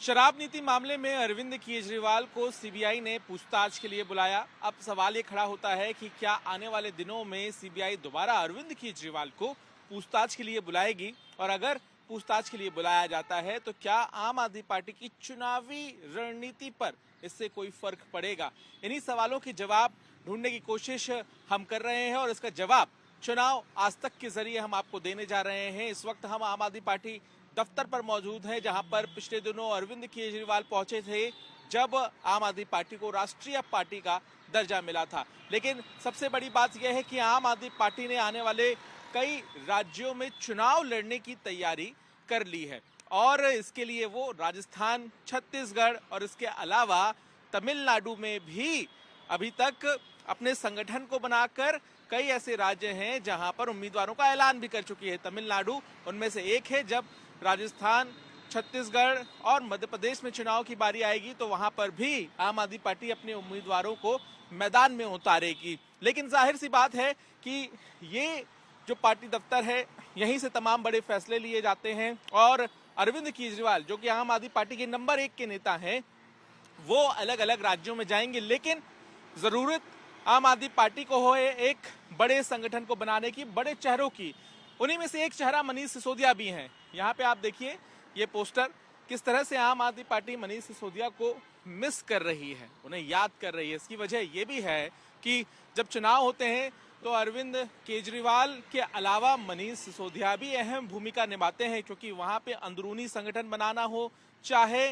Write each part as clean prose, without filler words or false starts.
शराब नीति मामले में अरविंद केजरीवाल को सीबीआई ने पूछताछ के लिए बुलाया। अब सवाल ये खड़ा होता है कि क्या आने वाले दिनों में सीबीआई दोबारा अरविंद केजरीवाल को पूछताछ के लिए बुलाएगी, और अगर पूछताछ के लिए बुलाया जाता है तो क्या आम आदमी पार्टी की चुनावी रणनीति पर इससे कोई फर्क पड़ेगा। इन्हीं सवालों के जवाब ढूंढने की कोशिश हम कर रहे हैं और इसका जवाब चुनाव आज तक के जरिए हम आपको देने जा रहे हैं। इस वक्त हम आम आदमी पार्टी दफ्तर पर मौजूद हैं, जहां पर पिछले दिनों अरविंद केजरीवाल पहुंचे थे जब आम आदमी पार्टी को राष्ट्रीय पार्टी का दर्जा मिला था। लेकिन सबसे बड़ी बात यह है कि आम आदमी पार्टी ने आने वाले कई राज्यों में चुनाव लड़ने की तैयारी कर ली है और इसके लिए वो राजस्थान, छत्तीसगढ़ और इसके अलावा तमिलनाडु में भी अभी तक अपने संगठन को बनाकर कई ऐसे राज्य हैं जहां पर उम्मीदवारों का ऐलान भी कर चुकी है। तमिलनाडु उनमें से एक है। जब राजस्थान, छत्तीसगढ़ और मध्य प्रदेश में चुनाव की बारी आएगी तो वहां पर भी आम आदमी पार्टी अपने उम्मीदवारों को मैदान में उतारेगी। लेकिन जाहिर सी बात है कि ये जो पार्टी दफ्तर है, यहीं से तमाम बड़े फैसले लिए जाते हैं और अरविंद केजरीवाल जो कि आम आदमी पार्टी के नंबर 1 के नेता हैं, वो अलग अलग राज्यों में जाएंगे। लेकिन जरूरत आम आदमी पार्टी को हो एक बड़े संगठन को बनाने की, बड़े चेहरों की। उन्हीं में से एक चेहरा मनीष सिसोदिया भी हैं। यहाँ पे आप देखिए ये पोस्टर, किस तरह से आम आदमी पार्टी मनीष सिसोदिया को मिस कर रही है, उन्हें याद कर रही है। इसकी वजह ये भी है कि जब चुनाव होते हैं तो अरविंद केजरीवाल के अलावा मनीष सिसोदिया भी अहम भूमिका निभाते हैं, क्योंकि वहां पे अंदरूनी संगठन बनाना हो, चाहे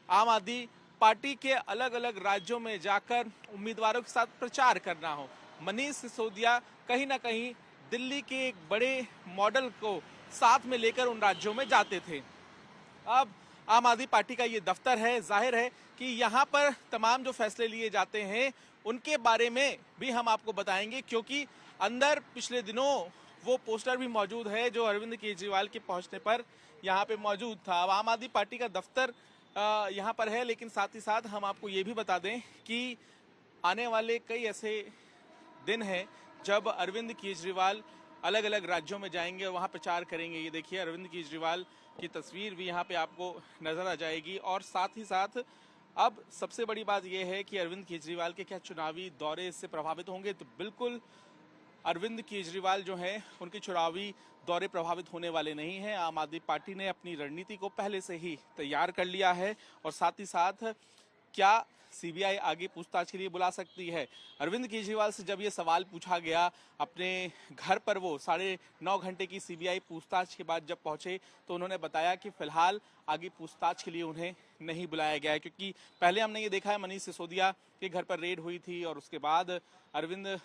आम आदमी पार्टी के अलग अलग राज्यों में जाकर उम्मीदवारों के साथ प्रचार करना हो, मनीष सिसोदिया कहीं ना कहीं दिल्ली के एक बड़े मॉडल को साथ में लेकर उन राज्यों में जाते थे। अब आम आदमी पार्टी का ये दफ्तर है, जाहिर है कि यहाँ पर तमाम जो फैसले लिए जाते हैं उनके बारे में भी हम आपको बताएंगे, क्योंकि अंदर पिछले दिनों वो पोस्टर भी मौजूद है जो अरविंद केजरीवाल के पहुंचने पर यहाँ पे मौजूद था। अब आम आदमी पार्टी का दफ्तर यहाँ पर है, लेकिन साथ ही साथ हम आपको ये भी बता दें कि आने वाले कई ऐसे दिन हैं जब अरविंद केजरीवाल अलग अलग राज्यों में जाएंगे और वहाँ प्रचार करेंगे। ये देखिए अरविंद केजरीवाल की तस्वीर भी यहाँ पे आपको नजर आ जाएगी। और साथ ही साथ अब सबसे बड़ी बात यह है कि अरविंद केजरीवाल के क्या चुनावी दौरे इससे प्रभावित होंगे, तो बिल्कुल अरविंद केजरीवाल जो हैं उनके चुनावी दौरे प्रभावित होने वाले नहीं हैं। आम आदमी पार्टी ने अपनी रणनीति को पहले से ही तैयार कर लिया है। और साथ ही साथ क्या सीबीआई आगे पूछताछ के लिए बुला सकती है। अरविंद केजरीवाल से जब ये सवाल पूछा गया अपने घर पर, वो 9.5 घंटे की सीबीआई पूछताछ के बाद जब पहुंचे, तो उन्होंने बताया कि फिलहाल आगे पूछताछ के लिए उन्हें नहीं बुलाया गया है, क्योंकि पहले हमने ये देखा है मनीष सिसोदिया के घर पर रेड हुई थी और उसके बाद अरविंद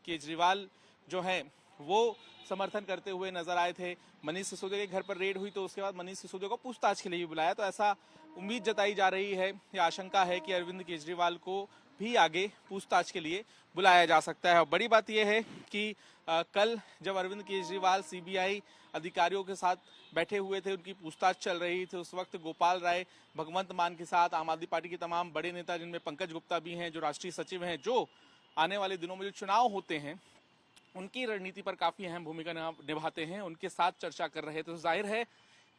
केजरीवाल जो है वो समर्थन करते हुए नजर आए थे। मनीष सिसोदिया के घर पर रेड हुई तो उसके बाद मनीष सिसोदिया को पूछताछ के लिए भी बुलाया। तो ऐसा उम्मीद जताई जा रही है या आशंका है कि अरविंद केजरीवाल को भी आगे पूछताछ के लिए बुलाया जा सकता है। और बड़ी बात यह है कि कल जब अरविंद केजरीवाल सीबीआई अधिकारियों के साथ बैठे हुए थे, उनकी पूछताछ चल रही थी, उस वक्त गोपाल राय, भगवंत मान के साथ आम आदमी पार्टी के तमाम बड़े नेता, जिनमें पंकज गुप्ता भी हैं जो राष्ट्रीय सचिव हैं, जो आने वाले दिनों में जो चुनाव होते हैं उनकी रणनीति पर काफी अहम भूमिका निभाते हैं, उनके साथ चर्चा कर रहे थे। तो जाहिर है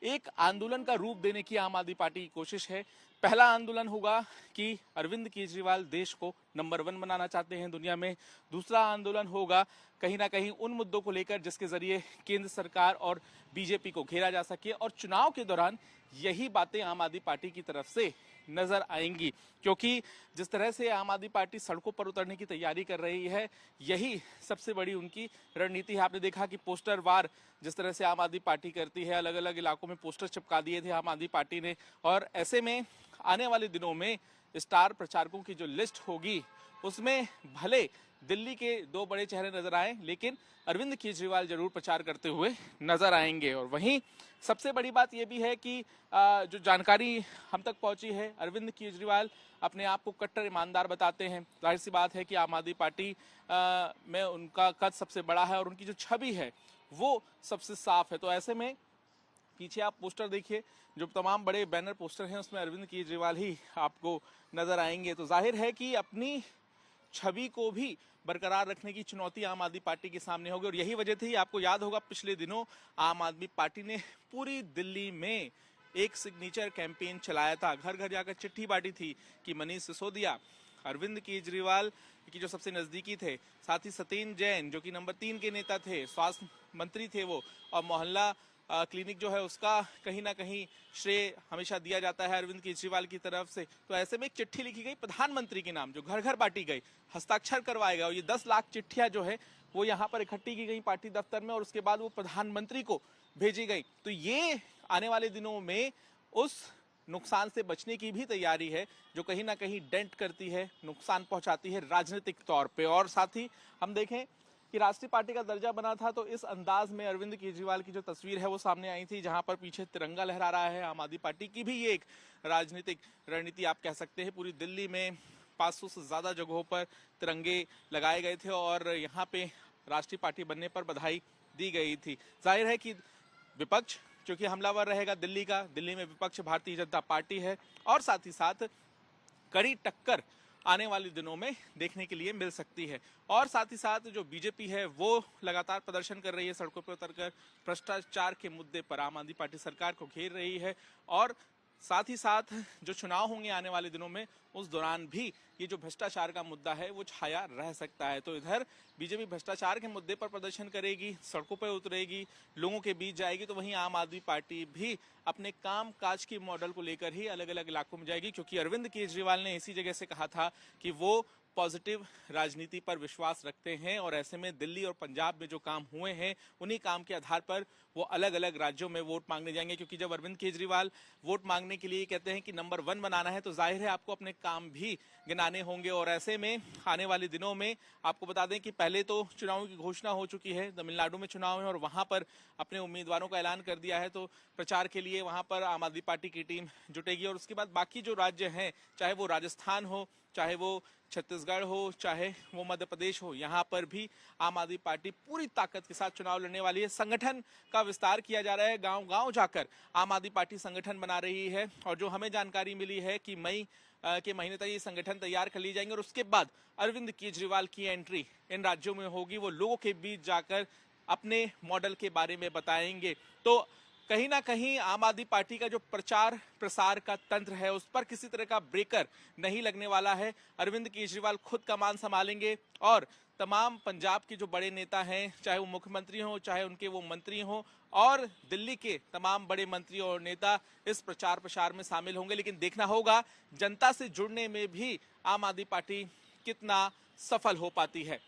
एक आंदोलन का रूप देने की आम आदमी पार्टी की कोशिश है। पहला आंदोलन होगा कि अरविंद केजरीवाल देश को नंबर 1 बनाना चाहते हैं दुनिया में। दूसरा आंदोलन होगा कहीं ना कहीं उन मुद्दों को लेकर जिसके जरिए केंद्र सरकार और बीजेपी को घेरा जा सके, और चुनाव के दौरान यही बातें आम आदमी पार्टी की तरफ से नजर आएंगी, क्योंकि जिस तरह से आम आदमी पार्टी सड़कों पर उतरने की तैयारी कर रही है, यही सबसे बड़ी उनकी रणनीति है। आपने देखा कि पोस्टर वार जिस तरह से आम आदमी पार्टी करती है, अलग अलग इलाकों में पोस्टर चिपका दिए थे आम आदमी पार्टी ने। और ऐसे में आने वाले दिनों में स्टार प्रचारकों की जो लिस्ट होगी उसमें भले दिल्ली के 2 बड़े चेहरे नजर आए, लेकिन अरविंद केजरीवाल जरूर प्रचार करते हुए नजर आएंगे। और वहीं सबसे बड़ी बात यह भी है कि जो जानकारी हम तक पहुंची है, अरविंद केजरीवाल अपने आप को कट्टर ईमानदार बताते हैं। जाहिर सी बात है कि आम आदमी पार्टी में उनका कद सबसे बड़ा है और उनकी जो छवि है वो सबसे साफ है। तो ऐसे में पीछे आप पोस्टर देखिए, जो तमाम बड़े बैनर पोस्टर हैं उसमें अरविंद केजरीवाल ही आपको नजर आएंगे। तो जाहिर है कि अपनी छवि को भी बरकरार रखने की चुनौती आम आदमी पार्टी के सामने होगी। और यही वजह थी, आपको याद होगा पिछले दिनों आम आदमी पार्टी ने पूरी दिल्ली में एक सिग्नेचर कैंपेन चलाया था, घर घर जाकर चिट्ठी बांटी थी कि मनीष सिसोदिया, अरविंद केजरीवाल की जो सबसे नजदीकी थे, साथ ही सत्येंद्र जैन जो कि नंबर 3 के नेता थे, स्वास्थ्य मंत्री थे वो, और मोहल्ला क्लिनिक जो है उसका कहीं ना कहीं श्रेय हमेशा दिया जाता है अरविंद केजरीवाल की तरफ से। तो ऐसे में एक चिट्ठी लिखी गई प्रधानमंत्री के नाम, जो घर घर बांटी गई, हस्ताक्षर करवाए गए, और ये 10 लाख चिट्ठियां जो है वो यहाँ पर इकट्ठी की गई पार्टी दफ्तर में, और उसके बाद वो प्रधानमंत्री को भेजी गई। तो ये आने वाले दिनों में उस नुकसान से बचने की भी तैयारी है जो कहीं ना कहीं डेंट करती है, नुकसान पहुंचाती है राजनीतिक तौर पे। और साथ ही हम देखें कि राष्ट्रीय पार्टी का दर्जा बना था तो इस अंदाज में अरविंद केजरीवाल की जो तस्वीर है वो सामने आई थी, जहां पर पीछे तिरंगा लहरा रहा है। आम आदमी पार्टी की भी ये एक राजनीतिक रणनीति आप कह सकते हैं। पूरी दिल्ली में 500 से ज्यादा जगहों पर तिरंगे लगाए गए थे और यहाँ पे राष्ट्रीय पार्टी बनने पर बधाई दी गई थी। जाहिर है कि विपक्ष क्योंकि हमलावर रहेगा दिल्ली का, दिल्ली में विपक्ष भारतीय जनता पार्टी है, और साथ ही साथ कड़ी टक्कर आने वाले दिनों में देखने के लिए मिल सकती है। और साथ ही साथ जो बीजेपी है वो लगातार प्रदर्शन कर रही है, सड़कों पर उतरकर भ्रष्टाचार के मुद्दे पर आम आदमी पार्टी सरकार को घेर रही है। और साथ ही साथ जो चुनाव होंगे आने वाले दिनों में, उस दौरान भी ये जो भ्रष्टाचार का मुद्दा है वो छाया रह सकता है। तो इधर बीजेपी भ्रष्टाचार के मुद्दे पर प्रदर्शन करेगी, सड़कों पर उतरेगी, लोगों के बीच जाएगी, तो वहीं आम आदमी पार्टी भी अपने काम काज के मॉडल को लेकर ही अलग अलग इलाकों में जाएगी। क्योंकि अरविंद केजरीवाल ने इसी जगह से कहा था कि वो पॉजिटिव राजनीति पर विश्वास रखते हैं, और ऐसे में दिल्ली और पंजाब में जो काम हुए हैं उन्हीं काम के आधार पर वो अलग अलग राज्यों में वोट मांगने जाएंगे। क्योंकि जब अरविंद केजरीवाल वोट मांगने के लिए कहते हैं कि नंबर 1 बनाना है, तो जाहिर है आपको अपने काम भी गिनाने होंगे। और ऐसे में आने वाले दिनों में आपको बता दें कि पहले तो चुनावों की घोषणा हो चुकी है, तमिलनाडु में चुनाव है और वहां पर अपने उम्मीदवारों का ऐलान कर दिया है। तो प्रचार के लिए वहां पर आम आदमी पार्टी की टीम जुटेगी, और उसके बाद बाकी जो राज्य हैं, चाहे वो राजस्थान हो, चाहे वो छत्तीसगढ़ हो, चाहे वो मध्य प्रदेश हो, यहाँ पर भी आम आदमी पार्टी पूरी ताकत के साथ चुनाव लड़ने वाली है। संगठन का विस्तार किया जा रहा है, गांव गांव जाकर आम आदमी पार्टी संगठन बना रही है। और जो हमें जानकारी मिली है कि मई के महीने तक ये संगठन तैयार कर ली जाएंगे, और उसके बाद अरविंद केजरीवाल की एंट्री इन राज्यों में होगी। वो लोगों के बीच जाकर अपने मॉडल के बारे में बताएंगे। तो कहीं ना कहीं आम आदमी पार्टी का जो प्रचार प्रसार का तंत्र है उस पर किसी तरह का ब्रेकर नहीं लगने वाला है। अरविंद केजरीवाल खुद कमान संभालेंगे, और तमाम पंजाब के जो बड़े नेता हैं, चाहे वो मुख्यमंत्री हो, चाहे उनके वो मंत्री हो, और दिल्ली के तमाम बड़े मंत्री और नेता इस प्रचार प्रसार में शामिल होंगे। लेकिन देखना होगा जनता से जुड़ने में भी आम आदमी पार्टी कितना सफल हो पाती है।